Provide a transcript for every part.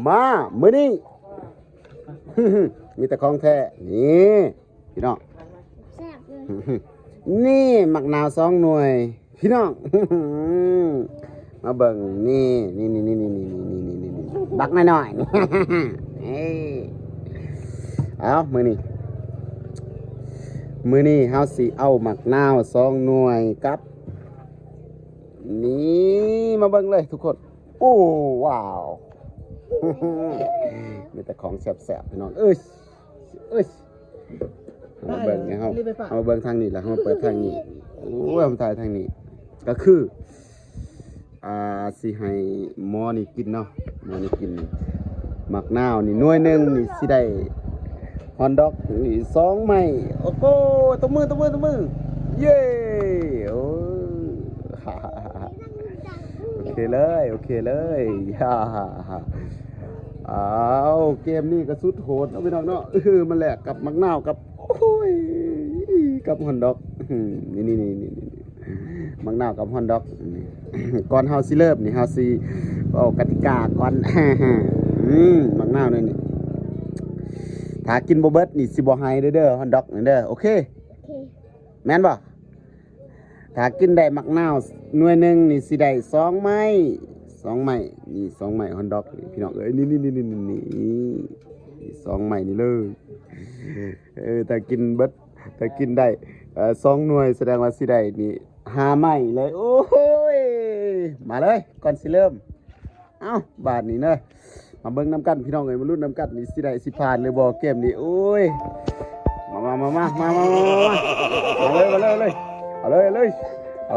มามื้อนี้ มีแต่ของแท้นี่พี่น้อง แซ่บเลย นี่หมักนาว2 หน่วยพี่น้อง มาเบิ่งนี่บักน้อยๆ เอ้ยเอามื้อนี้เฮาสิเอาหมักนาว2 หน่วยกับนี่มาเบิ่งเลยทุกคนโอ้ว้าว มีแต่ของแซ่บๆพี่น้องเอ้ยเอามาเบิ่งเนี่ยเอามาเบิ่งทางนี้แล้วเอามาเปิดทางนี้โอ้ยมาถ่ายทางนี้ก็คือสิให้หมอนี่กินเนาะหมอนี่กินหมักนาวนี่หน่วยหนึงนี่สิได้ฮอนดอกนี่2 ไม้โอ้โหตบมือเย้โอ้โอเคเลยฮ่าเกมนี้ก็สุดโหดเนาะพี่น้องเนาะมันแหลกกับมักนาวกับโอ้ยกับฮอนดอกนี่มักนาวกับฮอนดอกก่อนเฮาสิเริ่มนี่เฮาสิเอากติกาก่อนมักนาวนี่ถ้ากินบ่เบิดนี่สิบ่ให้เด้อฮอนดอกนี่เด้อโอเคแม่นบ่ถ้ากินได้มักนาวหน่วยหนึงนี่สิได้2 ไม้2 ไม้นี่2 ไม้ฮอนดอกพี่น้องเอ้ยนี่2 ไม้นี่เลยถ้ากินเบิดถ้ากินได้2 หน่วยแสดงว่าสิได้นี่5 ไม้เลยโอ้ยมาเลยก่อนสิเริ่มเอ้าบาดนี้เด้อมาเบิ่งน้ำกันพี่น้องเอ้ยมาลุ้นน้ำกันนี่สิได้สิผ่านหรือบ่เกมนี้โอ้ยมาเลยเอาเ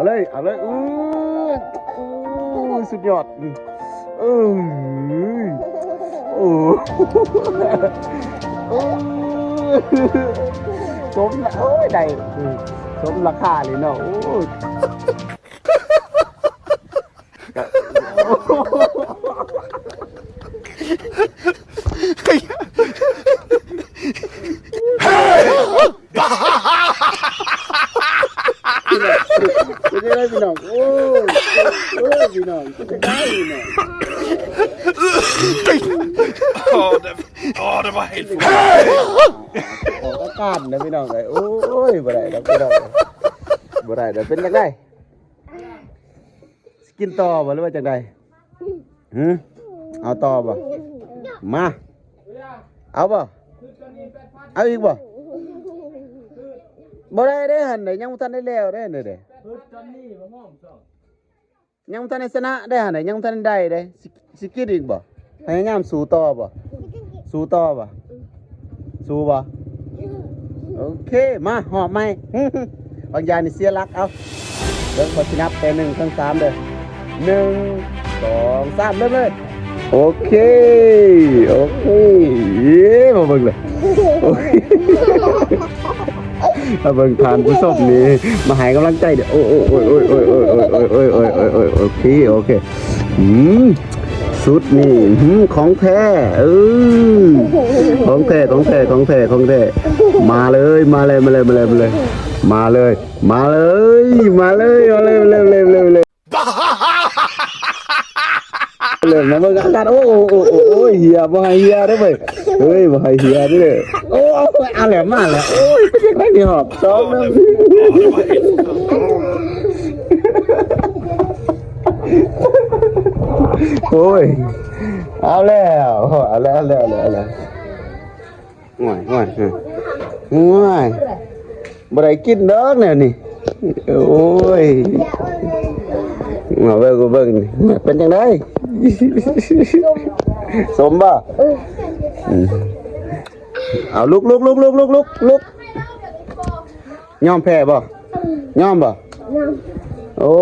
ลยอู้สุดยอดโอ้สมละโอ้ยได้สมราคาเลยเนาะโอ้ยจะได้พี่น้องโอ้ยพี่น้องจะได้พี่น้องdet var helt ออกอาการนะพี่น้องเลยโอ้ยบ่ได้แล้วพี่น้องบ่ได้แล้วเป็นจังได๋กินต่อบ่หรือว่าจังได๋เอาต่อบ่มาเอาบ่เอาอีกบ่บ่ได้เด้หั่นยังบ่ทันได้แล้วเด้นี่เด้ยังบ่ทันได้ชนะได้หั่นยังบ่ทันได้เด้สิกินอีกบ่พยายามสู้ต่อบ่สู้บ่โอเคมาหอบใหม่บางอย่างนี่เสียหลักเอาเบิ่งบ่สินับแต่1 2 3เด้อ1 2 3เริ่มเลยโอเคเย้มาเบิ่งเลยมาเบิ่งทานผู้ชมนี่มาให้กำลังใจเด้อโอ้โอเคสุดนี่ของแท้ของแท้มาเลยเลยมาเบิ่งกันโอ้ยเฮียบ่ให้เฮียเด้อเว้ยเฮ้ยบ่ให้เฮียเด้อโอ้เอาแหลมมาแล้วโอ้ยเป็นจังได๋นี่หอบ2นึงโอ้ยเอาแล้วง่ายบ่ได้กินดอกแนวนี่โอ้ยมาเบิ่งเป็นจังได๋สมบ่เอาลุกยอมแพ้บ่ยอมบ่โอ้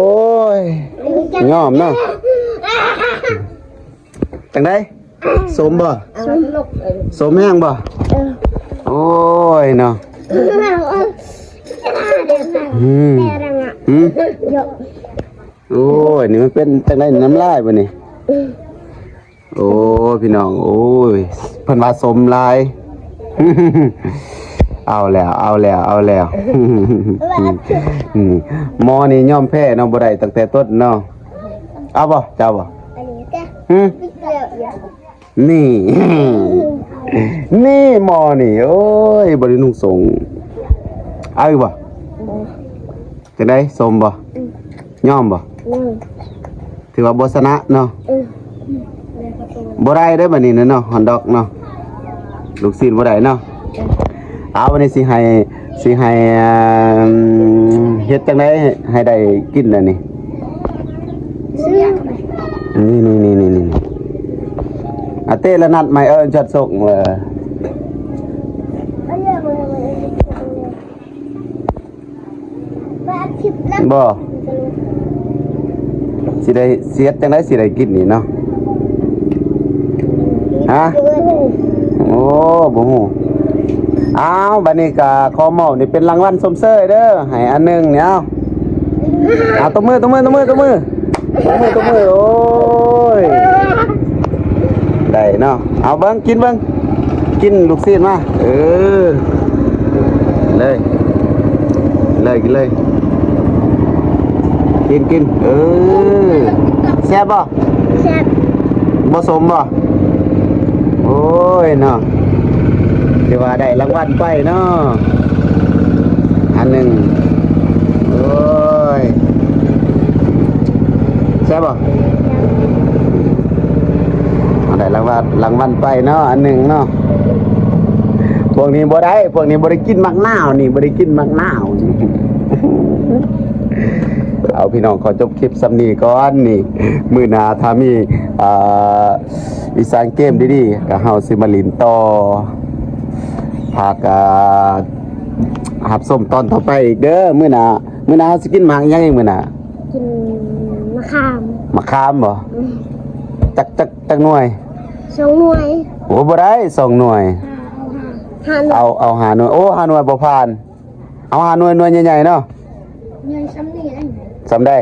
ยยอมเนาะจังได๋สมบ่สมแห้งบ่โอ้ยเนาะโอ้ยนี่มันเป็นจังได๋น้ำลายบ่นี่โอ้พี่น้องโอ้ยเพิ่นว่าสมลายเอาแล้วหมอนี่ยอมแพ้เนาะบ่ได้ตั้งแต่ต้นเนาะเอาบ่เจ้าบ่ นี่ นี่หมอนี่โอ้ยบรินุ่งสงเอาอีกบ่จะได้สมบ่ย่อมบ่ถือว่าบ่ชนะเนาะบ่ได้ได้บัดนี้เนาะฮอนดอกเนาะลูกศิษย์บ่ได้เนาะเอาวันนี้สิให้เฮ็ดจังได๋ให้ได้กินอันนี้นี่อาเต้ละนัดใหม่จัดส่งบ่สิได้เสียดจังได๋สิได้กินนี่เนาะฮะโอ้บ่ฮู้อ้าวบัดนี้ก็ขอมอบนี่เป็นรางวัลสมเสยเด้อให้อันนึงเนี่ยเอาตบมือโอ้ยได้เนาะเอาเบิ่งกินลูกศิษย์มาเลยกินเลยกินแซ่บบ่แซ่บบ่สมบ่โอ้ยเนาะที่ว่าได้รางวัลไปเนาะอันหนึ่งโอ้ยแซ่บบ่ได้รางวัลไปเนาะอันหนึ่งเนาะพวกนี้บ่ได้กินมักนาวนี่บ่ได้กินมักนาวเอาพี่น้องขอจบคลิปซ้ำนี้ก่อนนี่มื้อหน้าถ้ามีอีสานเกมดีๆก็เฮาสิมาลินต่อพากหับส้มตอนต่อไปอีกเด้อมื้อหน้าเฮาสิกินหมากยังอีกมื้อหน้ากินมะขามบ่จักหน่วย2 หน่วยโอ้บ่ได้2 หน่วยเอา5 หน่วยโอ้5 หน่วยบ่ผ่านเอา5 หน่วยใหญ่ๆเนาะใหญ่ซ้ำนี่ได้ซ้ำได้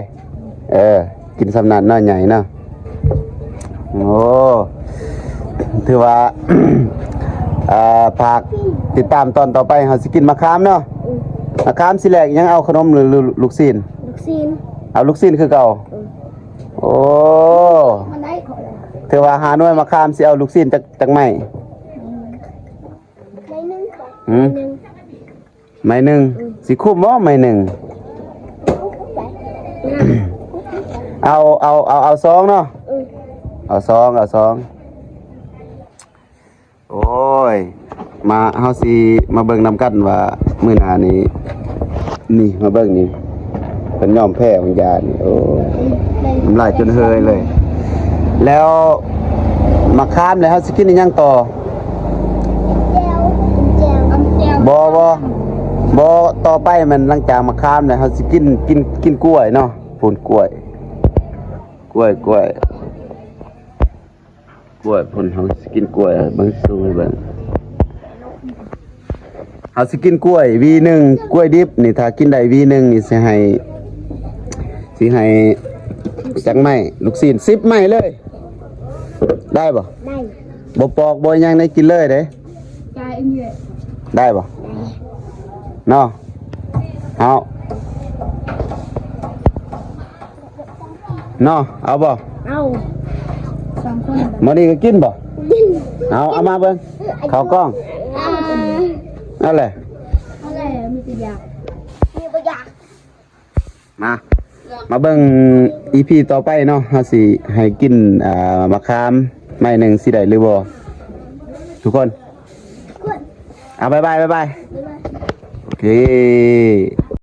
กินซ้ำนั้นเนาะใหญ่เนาะโอ้ถือว่า ฝากติดตามตอนต่อไปเฮาสิกินมะขามเนาะมะขามสิแลกยังเอาขนมหรือลูกชิ้นเอาลูกชิ้นคือเก่าโอ้มันได้ขอถือว่า5 หน่วยมะขามสิเอาลูกชิ้นจักไม้ไม้หนึ่งสิคุ้มบ่ไม้หนึ่งเอา2เนาะเอา2โอ้ยมาเฮาสิมาเบิ่งนำกันว่ามื้อหน้านี้นี่มาเบิ่งนี่เพิ่นยอมแพ้ของยานี่โอ้น้ำลายจนเฮยเลย แล้วมะขามแล้วเฮาสิกินอีหยังต่อบ่ต่อไปมันหลังจากมะขามแล้วเฮาสิกินกล้วยเนาะพูนกล้วยพุ่นเฮาสิกินกล้วยเบิ่งสู้ให้เบิ่งเฮาสิกินกล้วย V1 กล้วยดิบนี่ถ้ากินได้ V1 นี่สิให้จักไม้ลูกศิษย์10 ไม้เลยได้บ่บ่ปอกบ่หยังได้กินเลยเด้ได้บ่เนาะเอาเนาะเอาบ่เอา2 คนมื้อนี้ก็กินบ่เอามาเบิ่งเข้ากล้องนั่นแหละมีแต่อยากมาเบิ่ง EP ต่อไปเนาะเฮาสิให้กินมะขามไม้หนึ่งสิได้หรือบ่ทุกคนบ๊ายบายโอเค